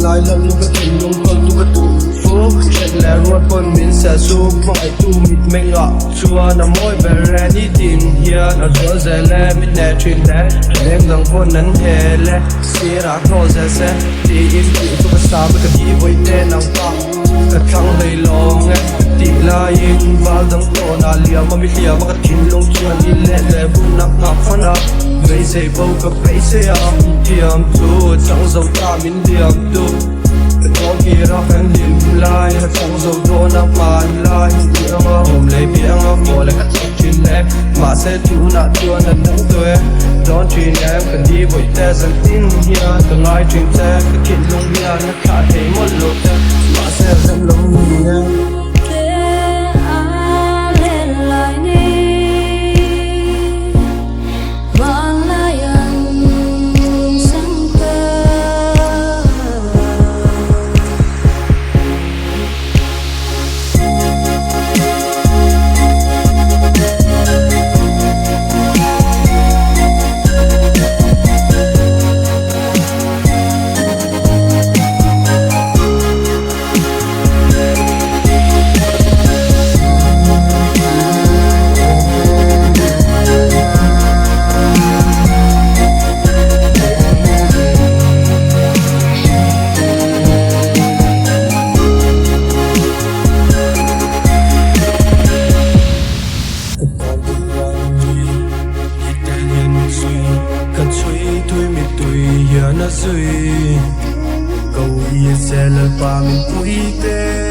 lại lần lúc cái tình luôn hơn tu cái tụ phúc chuyện là luôn con mình sẽ xuống mọi tu mịt mình ngọ chua nằm môi về ra đi tìm here nó cho dễ lẽ mình nè chuyện đấy em rằng con nắn hè lẽ xí ra nó dễ sẽ đi im chịu tu cái sao với cái gì với tên nào ta cái thằng hơi lo nghe tìm lại in vào đằng tổ na liam mà mình liam mà cái chín lông chuan đi lên để buồn nặng ngọc phân up vậy sẽ bầu cái bấy sẽ am tiêm tu chẳng dấu ta mình tiêm tu có kia ra khăn điểm lại chẳng dấu đó nặng màn lại tiếng hôm lấy tiếng bỏ lại các chuyện lẽ mà sẽ tu nặng chua nặng nặng tuổi đón chuyện em cần đi với ta dần tin here từng ai chuyện ta cái chuyện lông bia nó cả thấy một lúc mà sẽ dần lông bia nó suy cầu yên sẽ lời ba mình quý tê